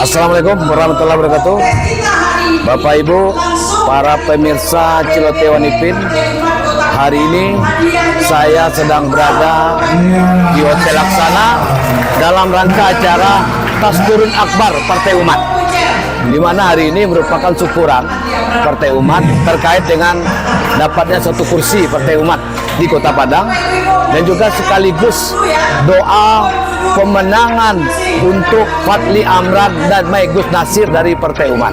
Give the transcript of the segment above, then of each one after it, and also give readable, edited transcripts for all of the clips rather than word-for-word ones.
Assalamualaikum warahmatullahi wabarakatuh. Bapak Ibu, para pemirsa Cilote Wanipin, hari ini saya sedang berada di Hotel Laksana dalam rangka acara Taskurun Akbar Partai Umat, di mana hari ini merupakan syukuran Partai Umat terkait dengan dapatnya satu kursi Partai Umat di Kota Padang, dan juga sekaligus doa pemenangan untuk Fadli Amran dan Maigus Nasir dari Partai Umat.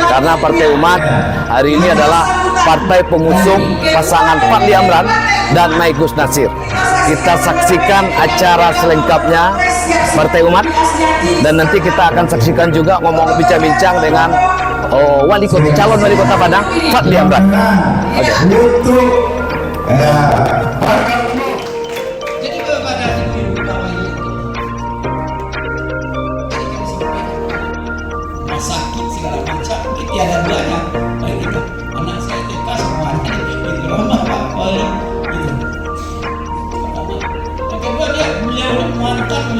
Karena Partai Umat hari ini adalah partai pengusung pasangan Fadli Amran dan Maigus Nasir. Kita saksikan acara selengkapnya Partai Umat, dan nanti kita akan saksikan juga ngomong bincang-bincang dengan calon wali kota Padang, Fadli Amran. Jadi kepada ibu bapak ini sakit segala macam, tiada duanya. Baik itu anak saya TK semuanya itu mama papa gitu. Yang kedua beliau mantan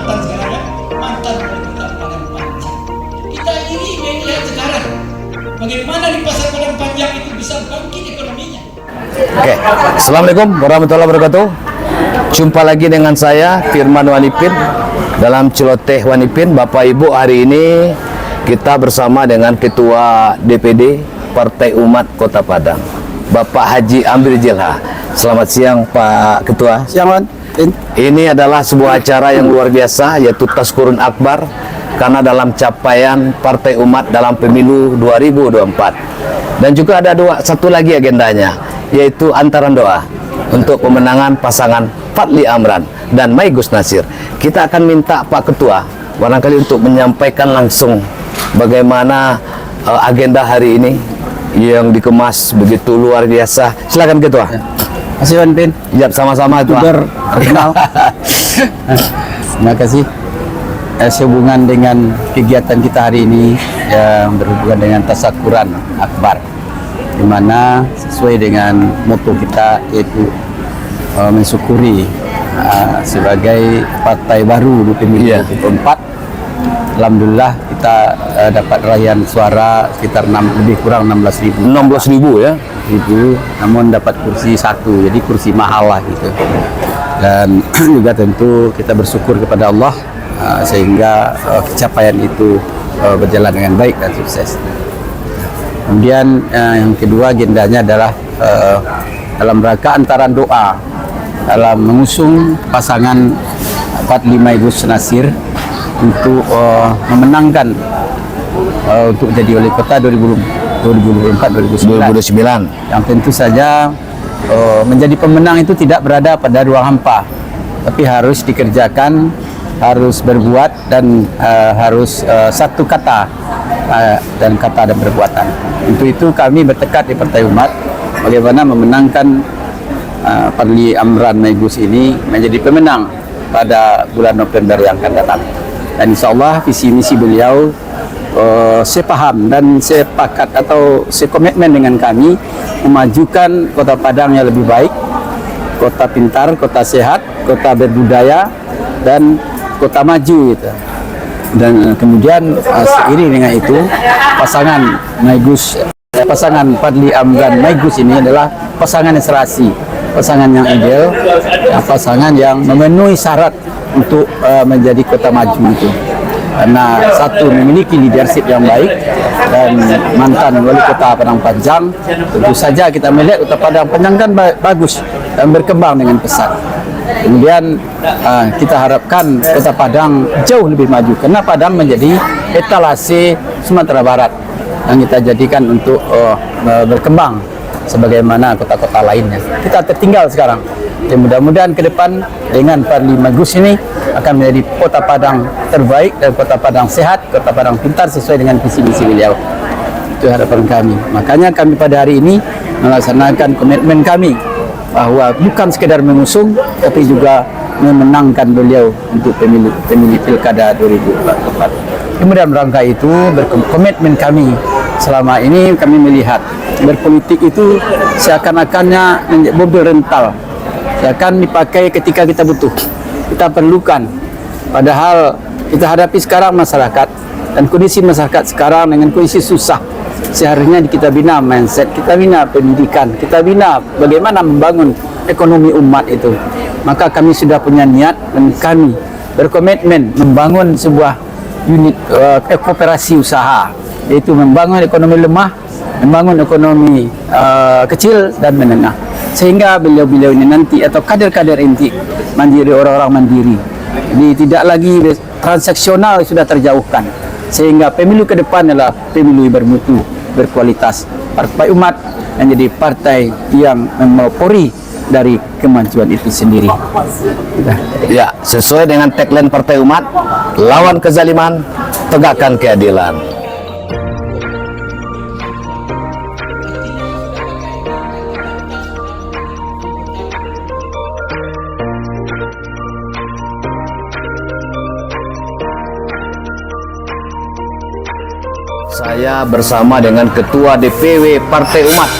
sekarang ya, mantan wali kota Padang Panjang. Kita ini melihat sekarang bagaimana di pasar Padang Panjang itu bisa bangkit ekonominya. Oke, Assalamualaikum warahmatullahi wabarakatuh. Jumpa lagi dengan saya Firman Wanipin dalam Celoteh Wanipin. Bapak Ibu, hari ini kita bersama dengan Ketua DPD Partai Umat Kota Padang, Bapak Haji Amir Jilha. Selamat siang Pak Ketua. Siang. Ini adalah sebuah acara yang luar biasa, yaitu Taskurun Akbar, karena dalam capaian Partai Umat dalam pemilu 2024. Dan juga ada satu lagi agendanya, yaitu antaran doa untuk pemenangan pasangan Fadli Amran dan Maigus Nasir. Kita akan minta Pak Ketua barangkali untuk menyampaikan langsung bagaimana agenda hari ini yang dikemas begitu luar biasa. Silakan Ketua. Terima kasih Wan Pin. Ya, sama-sama Ketua. Terkenal. Terima kasih. Sehubungan dengan kegiatan kita hari ini yang berhubungan dengan Tasyakuran Akbar, di mana sesuai dengan moto kita, yaitu mensyukuri sebagai partai baru di pemilu 2024. Alhamdulillah kita dapat raihan suara sekitar lebih kurang 16.000 ya. Namun dapat kursi satu, jadi kursi mahal lah gitu. Dan juga tentu kita bersyukur kepada Allah sehingga pencapaian itu berjalan dengan baik dan sukses. Kemudian yang kedua agendanya adalah dalam rangka antaran doa dalam mengusung pasangan Fadli Maigus Nasir untuk memenangkan untuk jadi wali kota 2024-2029. Yang tentu saja menjadi pemenang itu tidak berada pada ruang hampa, tapi harus dikerjakan, harus berbuat, dan harus satu kata dan kata dan perbuatan. Untuk itu kami bertekad di Partai Umat bagaimana memenangkan Fadli Amran Maigus ini menjadi pemenang pada bulan November yang akan datang. Dan insya Allah visi misi beliau sepaham dan sepakat atau sekomitmen dengan kami memajukan Kota Padang yang lebih baik, kota pintar, kota sehat, kota berbudaya, dan kota maju gitu. Dan kemudian seiring dengan itu pasangan Fadli Amran Maigus ini adalah pasangan yang serasi, pasangan yang ideal, pasangan yang memenuhi syarat untuk menjadi kota maju itu. Karena satu, memiliki leadership yang baik, dan mantan wali kota Padang Panjang. Tentu saja kita melihat Kota Padang Panjang kan bagus dan berkembang dengan pesat. Kemudian kita harapkan Kota Padang jauh lebih maju, karena Padang menjadi etalase Sumatera Barat yang kita jadikan untuk berkembang sebagaimana kota-kota lainnya. Kita tertinggal sekarang. Dan mudah-mudahan ke depan dengan Fadli Maigus ini akan menjadi Kota Padang terbaik dan Kota Padang sehat, Kota Padang pintar sesuai dengan visi misi beliau. Itu harapan kami. Makanya kami pada hari ini melaksanakan komitmen kami bahwa bukan sekedar mengusung, tapi juga memenangkan beliau untuk pemilu pilkada 2024. Kemudian rangka itu berkomitmen kami selama ini kami melihat berpolitik itu seakan-akannya mobil rental, akan dipakai ketika kita butuh, kita perlukan. Padahal kita hadapi sekarang masyarakat dan kondisi masyarakat sekarang dengan kondisi susah. Seharusnya kita bina mindset, kita bina pendidikan, kita bina bagaimana membangun ekonomi umat itu. Maka kami sudah punya niat dan kami berkomitmen membangun sebuah unit kooperasi usaha, yaitu membangun ekonomi lemah, membangun ekonomi kecil dan menengah, sehingga beliau-beliau ini nanti atau kader-kader inti mandiri, orang-orang mandiri, ini tidak lagi transaksional, sudah terjauhkan, sehingga pemilu ke depan adalah pemilu yang bermutu, berkualitas. Partai Umat menjadi partai yang mempelopori dari kemajuan itu sendiri. Ya, sesuai dengan tagline Partai Umat, lawan kezaliman, tegakkan keadilan. Saya bersama dengan Ketua DPW Partai Umat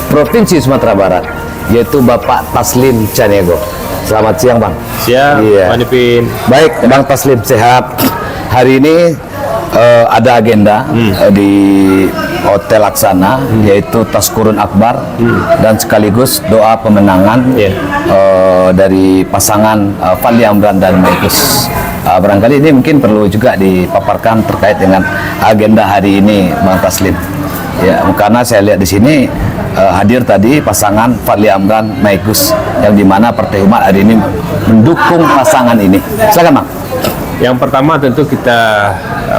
Provinsi Sumatera Barat, yaitu Bapak Taslim Canego. Selamat siang, Bang. Siang, Iya. Pak Nipin. Baik, Bang Taslim, sehat. Hari ini ada agenda di Hotel Laksana, yaitu Taskurun Akbar dan sekaligus doa pemenangan Iya. dari pasangan Fadli Amran dan Maigus. Barangkali ini mungkin perlu juga dipaparkan terkait dengan agenda hari ini, Bang Taslim. Ya, karena saya lihat di sini hadir tadi pasangan Fadli Amran Maigus, yang dimana Partai Umat hari ini mendukung pasangan ini. Silakan, Bang. Yang pertama tentu kita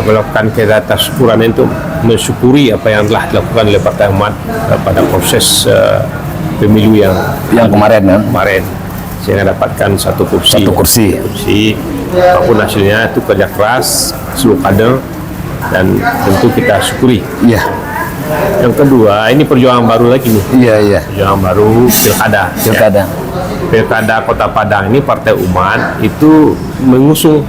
melakukan kegiatan syukuran itu mensyukuri apa yang telah dilakukan oleh Partai Umat pada proses pemilu yang Kemarin ya. kemarin, sehingga dapatkan satu kursi. Satu kursi. Apapun hasilnya itu kerja keras seluruh kader dan tentu kita syukuri. Iya. Yang kedua, ini perjuangan baru lagi nih. Iya. Perjuangan baru pilkada. Pilkada. Pilkada Kota Padang ini Partai Umat itu mengusung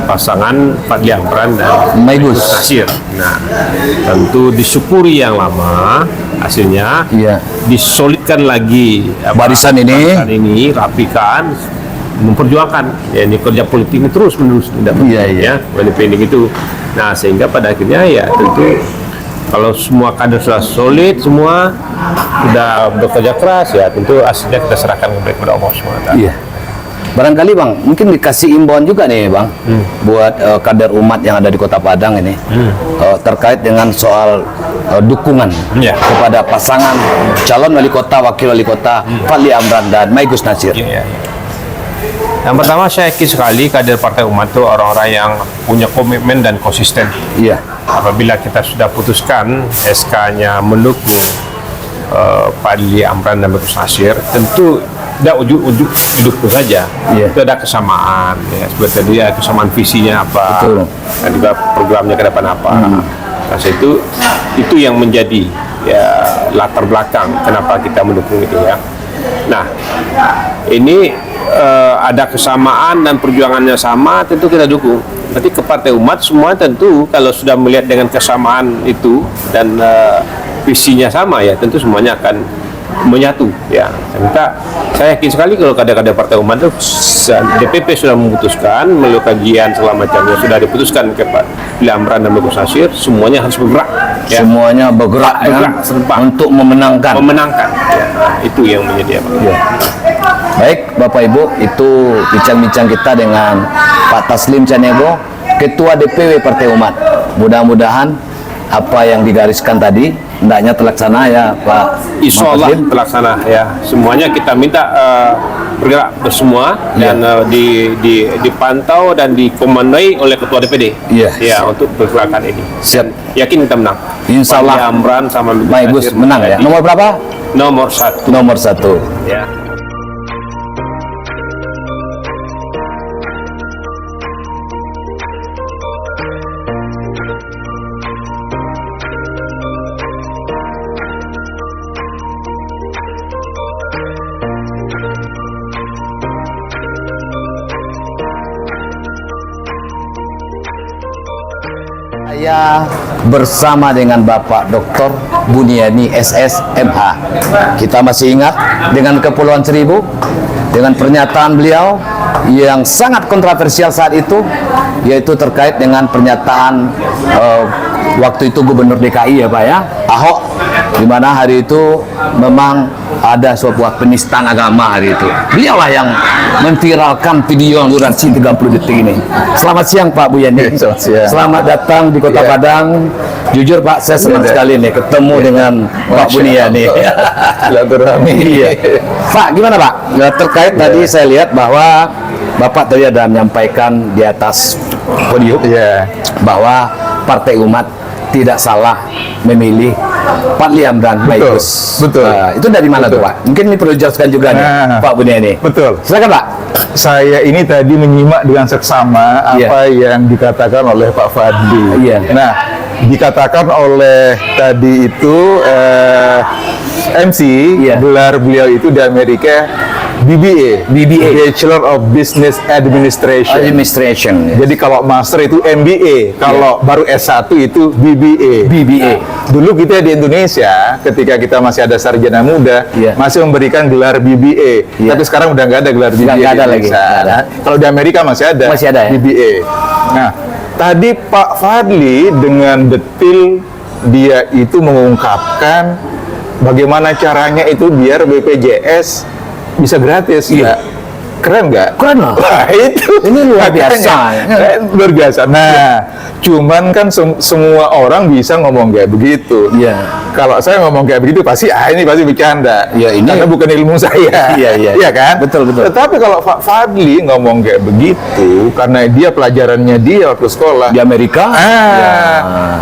pasangan Fadli Amran dan Maigus Nasir. Nah, tentu disyukuri yang lama hasilnya. Iya. Disolidkan lagi Barisan ini. barisan ini, rapikan, memperjuangkan. Ya, ini kerja politik ini terus menerus tidak Iya, berhenti, iya. ya, pending itu. Nah, sehingga pada akhirnya ya tentu kalau semua kader sudah solid, semua sudah bekerja keras, ya tentu hasilnya kita serahkan kepada Allah SWT. Iya. Barangkali, Bang, mungkin dikasih imbauan juga nih, Bang, buat kader umat yang ada di Kota Padang ini, terkait dengan soal dukungan Iya. kepada pasangan calon wali kota, wakil wali kota Fadli Amran dan Maigus Nasir. Ya. Yang pertama, saya yakin sekali kader Partai Umat itu orang-orang yang punya komitmen dan konsisten. Iya. Apabila kita sudah putuskan SK-nya mendukung Fadli Amran dan Maigus Nasir, tentu tidak ujuk-ujuk didukung saja. Iya. Itu ada kesamaan, ya, seperti tadi ya, kesamaan visinya apa, Betul. dan juga programnya ke depan apa. Nah, itu yang menjadi ya latar belakang kenapa kita mendukung itu, ya. Nah, ini ada kesamaan dan perjuangannya sama, tentu kita dukung. Berarti ke Partai Umat semua tentu kalau sudah melihat dengan kesamaan itu dan visinya sama, ya tentu semuanya akan menyatu, ya. Saya yakin sekali kalau kader-kader Partai Umat itu DPP sudah memutuskan melalui kajian segala macamnya, sudah diputuskan ke Pak Fadli Amran dan Maigus Nasir, semuanya harus bergerak, ya. Semuanya bergerak serempak untuk memenangkan. Ya, itu yang menjadi apa? Ya. Baik, Bapak Ibu, itu bincang-bincang kita dengan Pak Taslim Canego, Ketua DPW Partai Umat. Mudah-mudahan apa yang digariskan tadi hendaknya terlaksana, ya, Pak. Insya Allah Taslim. terlaksana, ya. Semuanya kita minta bergerak bersama dan dipantau dan dikomandoi oleh Ketua DPD. Iya. Ya, untuk pergerakan ini. Siap. Yakin kita menang. Insya Allah. Fadli Amran sama Maigus Nasir menang, ya. menjadi Nomor berapa? Nomor 1. Nomor 1. Ya. Saya bersama dengan Bapak Dr. Buniani SS MH. Kita masih ingat dengan Kepulauan Seribu, dengan pernyataan beliau yang sangat kontroversial saat itu, yaitu terkait dengan pernyataan waktu itu Gubernur DKI ya Pak ya, Ahok, di mana hari itu memang ada sebuah penistaan agama hari itu. Beliaulah yang memviralkan video yang durasi 30 detik ini. Selamat siang Pak Buyani. Selamat siang. Selamat datang di Kota Padang. Jujur Pak, saya senang sekali nih ketemu dengan Pak Buniani. Silaturahmi. Iya. Pak, gimana Pak? Terkait tadi saya lihat bahwa Bapak tadi ada menyampaikan di atas podium bahwa Partai Umat tidak salah memilih Fadli Amran Maigus. Betul. Itu dari mana tuh Pak? Mungkin ini perlu dijelaskan juga nih Pak Buniani. Betul. Silakan Pak. Saya ini tadi menyimak dengan seksama apa yang dikatakan oleh Pak Fadli. Nah, dikatakan oleh tadi itu MC, gelar beliau itu di Amerika BBA, Bachelor of Business Administration. Jadi kalau master itu MBA, kalau baru S1 itu BBA. Dulu kita di Indonesia, ketika kita masih ada sarjana muda, masih memberikan gelar BBA. Tapi sekarang udah nggak ada gelar BBA. Nggak ada lagi. Kalau di Amerika masih ada ya? BBA. Nah, tadi Pak Fadli dengan detil dia itu mengungkapkan bagaimana caranya itu biar BPJS bisa gratis. Keren nggak? Keren lah. Wah, itu ini luar biasa. Luar biasa. Nah, cuman kan semua orang bisa ngomong kayak begitu. Kalau saya ngomong kayak begitu pasti ini pasti bercanda. Ini karena bukan ilmu saya. Iya kan? Betul. Tetapi kalau Pak Fadli ngomong kayak begitu karena dia pelajarannya dia waktu sekolah di Amerika.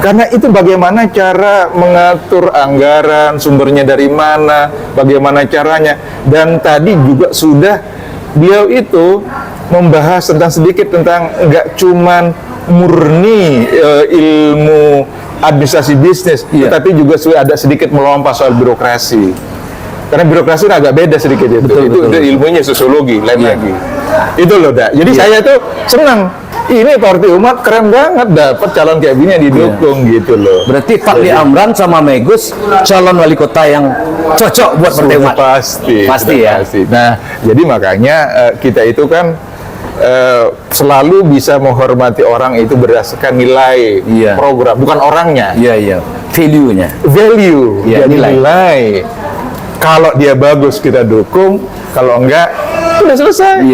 Karena itu bagaimana cara mengatur anggaran, sumbernya dari mana, bagaimana caranya. Dan tadi juga sudah beliau itu membahas sedikit tentang nggak cuman murni ilmu administrasi bisnis, tetapi juga sudah ada sedikit melompat soal birokrasi. Karena birokrasi agak beda sedikit itu. Itu ilmunya sosiologi, lain lagi. Itu loh, Dak. Jadi saya tuh senang. Ini Partai Umat keren banget dapat calon kayak gini yang didukung gitu loh. Berarti Fadli Amran sama Maigus calon wali kota yang cocok buat Partai Umat. Pasti ya. Nah, jadi makanya kita itu kan selalu bisa menghormati orang itu berdasarkan nilai program, bukan orangnya. Value-nya. Nilai. Kalau dia bagus kita dukung, kalau enggak udah selesai.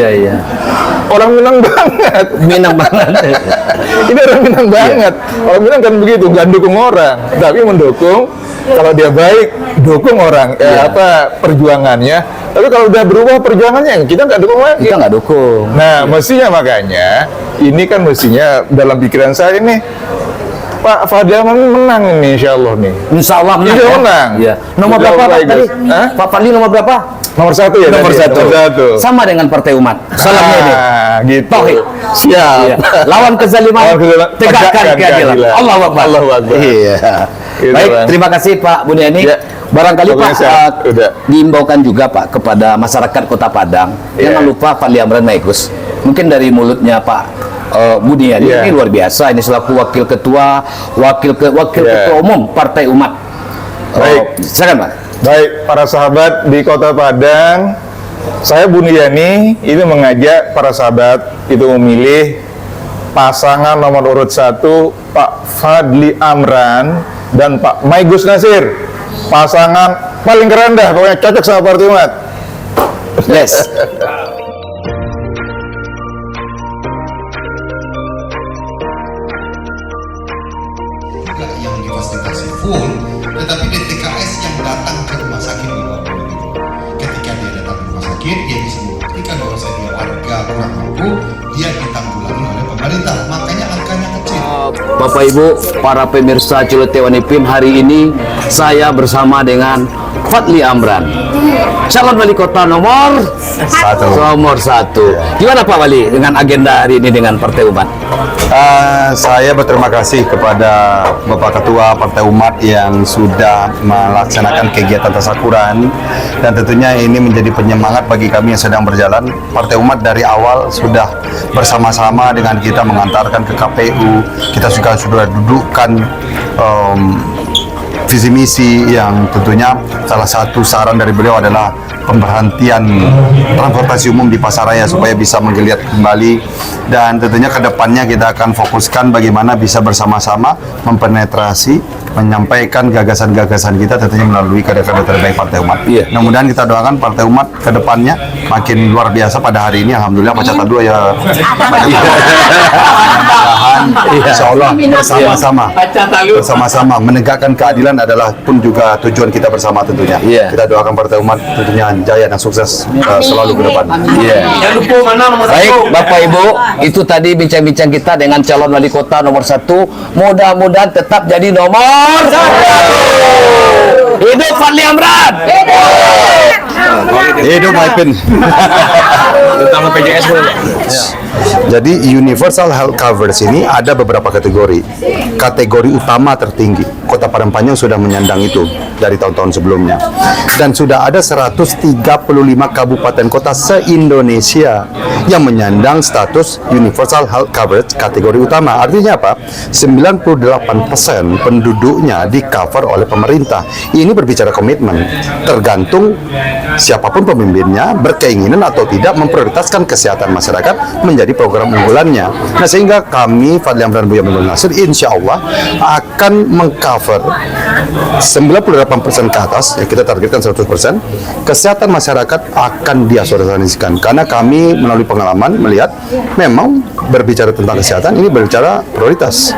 Orang Minang banget. Ini orang Minang banget. Orang Minang kan begitu, nggak dukung orang, tapi mendukung. Kalau dia baik, dukung orang perjuangannya. Tapi kalau udah berubah perjuangannya, kita nggak dukung lagi. Kita nggak dukung. Nah, mestinya makanya ini kan mestinya dalam pikiran saya ini Pak Fadli Amran menang ini, insya Allah nih. Insya Allah menang. Nomor berapa Pak tadi? Pak Fadli nomor berapa? Nomor 1 ya. Nomor satu. Sama dengan Partai Umat. Salamnya ini. Gitu. Tauhid. Siap. Lawan kezaliman, tegakkan keadilan. Allahu Akbar. Baik, terima kasih Pak Buniani. Barangkali Pak diimbaukan juga Pak kepada masyarakat Kota Padang, jangan lupa Fadli Amran Maigus. Mungkin dari mulutnya Pak Buniani ini luar biasa. Ini selaku wakil ketua umum Partai Umat. Baik, silakan Pak. Baik, para sahabat di Kota Padang, saya Buniani ini mengajak para sahabat itu memilih pasangan nomor urut 1 Pak Fadli Amran dan Pak Maigus Nasir. Pasangan paling keren dah, pokoknya cocok sama Partai Umat. Yes. Yang difasilitasi full, tetapi DTKS yang datang ke rumah sakit di bawah itu. Ketika dia datang ke rumah sakit, dia bisa membuktikan bahwa dia warga kurang mampu, dia ditanggulangi oleh pemerintah. Makanya angkanya kecil. Bapak Ibu, para pemirsa Ciletewan Ipin, hari ini saya bersama dengan Fadli Amran, calon wali kota nomor 1. Gimana Pak Wali dengan agenda hari ini dengan Partai Umat? Saya berterima kasih kepada Bapak Ketua Partai Umat yang sudah melaksanakan kegiatan tasakuran, dan tentunya ini menjadi penyemangat bagi kami yang sedang berjalan. Partai Umat dari awal sudah bersama-sama dengan kita mengantarkan ke KPU. Kita juga sudah dudukkan visi misi yang tentunya salah satu saran dari beliau adalah pemberhentian transportasi umum di Pasaraya supaya bisa menggeliat kembali, dan tentunya ke depannya kita akan fokuskan bagaimana bisa bersama-sama mempenetrasi, menyampaikan gagasan-gagasan kita tentunya melalui kader-kader terbaik Partai Umat. Iya. Mudah-mudahan kita doakan Partai Umat ke depannya makin luar biasa. Pada hari ini alhamdulillah Pak Catat 2 ya mudah-mudahan insya Allah bersama-sama menegakkan keadilan adalah pun juga tujuan kita bersama tentunya. Iya. Kita doakan Partai Umat tentunya jaya dan sukses selalu ke depan. Iya. Baik, Bapak Ibu, itu tadi bincang-bincang kita dengan calon wali kota nomor 1. Mudah-mudahan tetap jadi nomor 1. Hidup Fadli Amran. Hidup Maipin. Terutama PJS pun. Jadi universal health coverage ini ada beberapa kategori. Kategori utama tertinggi, Kota Padang Panjang sudah menyandang itu dari tahun-tahun sebelumnya. Dan sudah ada 135 kabupaten kota se-Indonesia yang menyandang status universal health coverage kategori utama. Artinya apa? 98% penduduknya di cover oleh pemerintah. Ini berbicara komitmen. Tergantung siapapun pemimpinnya berkeinginan atau tidak memprioritaskan kesehatan masyarakat menjadi program unggulannya. Nah, sehingga kami Fadli Amran Buya Memul Nasir insya Allah akan mengcover 98% ke atas, ya kita targetkan 100%. Kesehatan masyarakat akan diasuransikan karena kami melalui pengalaman melihat memang berbicara tentang kesehatan ini berbicara prioritas.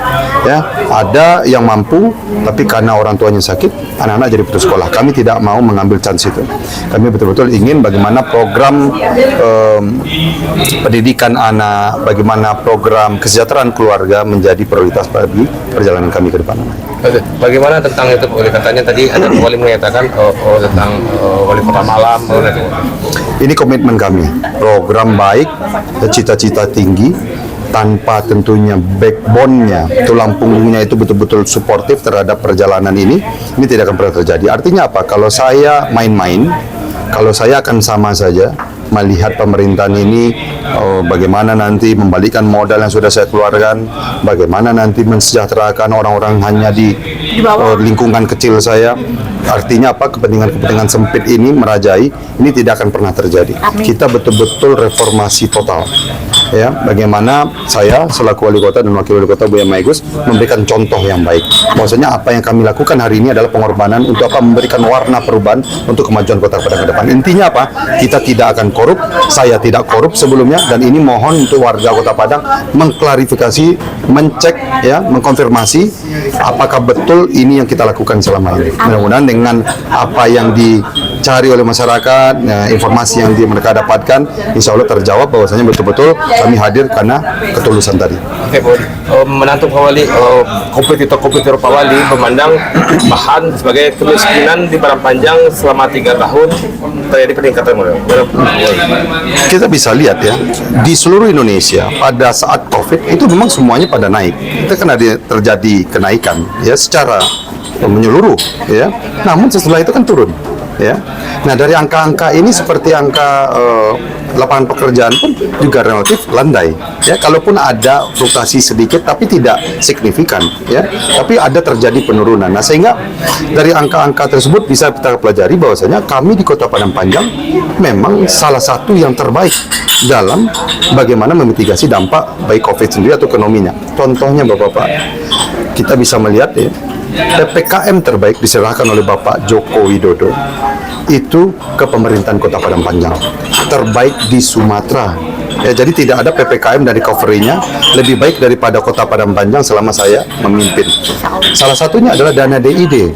Ya, ada yang mampu tapi karena orang tuanya sakit, anak-anak jadi putus sekolah. Kami tidak mau mengambil chance itu. Kami betul-betul ingin bagaimana program pendidikan anak, bagaimana program kesejahteraan keluarga menjadi prioritas bagi perjalanan kami ke depan. Oke. Bagaimana tentang itu? Katanya tadi ada wali menyatakan tentang wali kota malam. Ini komitmen kami, program baik, cita-cita tinggi, tanpa tentunya backbone-nya, tulang punggungnya itu betul-betul suportif terhadap perjalanan ini tidak akan pernah terjadi. Artinya apa? Kalau saya main-main, kalau saya akan sama saja melihat pemerintahan ini bagaimana nanti membalikkan modal yang sudah saya keluarkan, bagaimana nanti mensejahterakan orang-orang hanya di lingkungan kecil saya. Artinya apa? Kepentingan-kepentingan sempit ini merajai, ini tidak akan pernah terjadi. Kita betul-betul reformasi total. Ya, bagaimana saya selaku wali kota dan wakil wali kota Buya Maigus memberikan contoh yang baik. Maksudnya apa yang kami lakukan hari ini adalah pengorbanan untuk apa? Memberikan warna perubahan untuk kemajuan Kota Padang ke depan. Intinya apa? Kita tidak akan korup, saya tidak korup sebelumnya, dan ini mohon untuk warga Kota Padang mengklarifikasi, mencek, ya, mengkonfirmasi apakah betul ini yang kita lakukan selama ini. Mudah-mudahan dengan apa yang dicari oleh masyarakat, ya, informasi yang mereka dapatkan, insya Allah terjawab bahwasanya betul-betul kami hadir karena ketulusan tadi. Oke, menantu Pak Wali, kompetitor Pak Wali memandang bahan sebagai kemiskinan di Padang Panjang selama 3 tahun terjadi peningkatan. Kita bisa lihat ya, di seluruh Indonesia pada saat COVID itu memang semuanya pada naik. Itu kan ada terjadi kenaikan ya secara menyeluruh ya. Namun setelah itu kan turun ya. Nah, dari angka-angka ini seperti angka lapangan pekerjaan pun juga relatif landai ya, kalaupun ada fluktuasi sedikit tapi tidak signifikan ya, tapi ada terjadi penurunan. Nah, sehingga dari angka-angka tersebut bisa kita pelajari bahwasanya kami di Kota Padang Panjang memang salah satu yang terbaik dalam bagaimana memitigasi dampak baik COVID sendiri atau ekonominya. Contohnya Bapak-Bapak, kita bisa melihat ya, PPKM terbaik diserahkan oleh Bapak Joko Widodo itu ke pemerintahan Kota Padang Panjang, terbaik di Sumatera ya. Jadi tidak ada PPKM dari covernya lebih baik daripada Kota Padang Panjang selama saya memimpin. Salah satunya adalah dana DID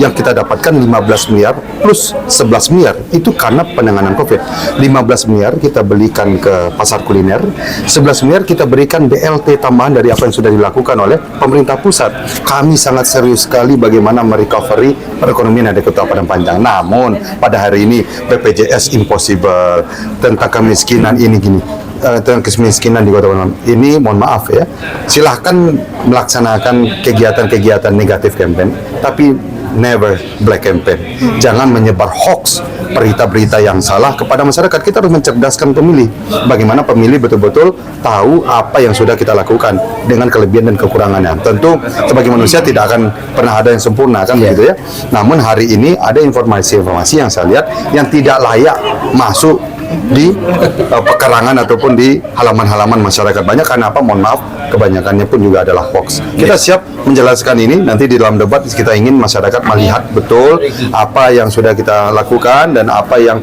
yang kita dapatkan 15 miliar plus 11 miliar itu karena penanganan COVID. 15 miliar kita belikan ke pasar kuliner, 11 miliar kita berikan BLT tambahan dari apa yang sudah dilakukan oleh pemerintah pusat. Kami sangat serius sekali bagaimana merecovery perekonomian di Kota Padang Panjang. Namun pada hari ini BPJS impossible, tentang kemiskinan ini gini, tentang kemiskinan di Kota Padang ini, mohon maaf ya, silahkan melaksanakan kegiatan-kegiatan negatif campaign, tapi never black campaign. Jangan menyebar hoax, berita-berita yang salah kepada masyarakat. Kita harus mencerdaskan pemilih. Bagaimana pemilih betul-betul tahu apa yang sudah kita lakukan dengan kelebihan dan kekurangannya. Tentu sebagai manusia tidak akan pernah ada yang sempurna kan begitu ya. Namun hari ini ada informasi-informasi yang saya lihat yang tidak layak masuk di pekarangan ataupun di halaman-halaman masyarakat. Banyak karena apa? Mohon maaf, kebanyakannya pun juga adalah hoax. Kita siap menjelaskan ini nanti di dalam debat. Kita ingin masyarakat melihat betul apa yang sudah kita lakukan dan apa yang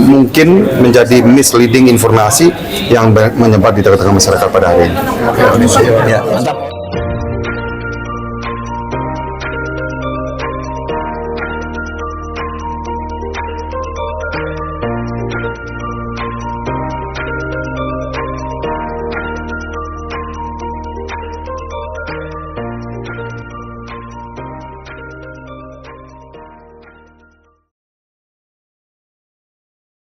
mungkin menjadi misleading informasi yang menyebar di tengah-tengah masyarakat pada hari ini. Ya, mantap.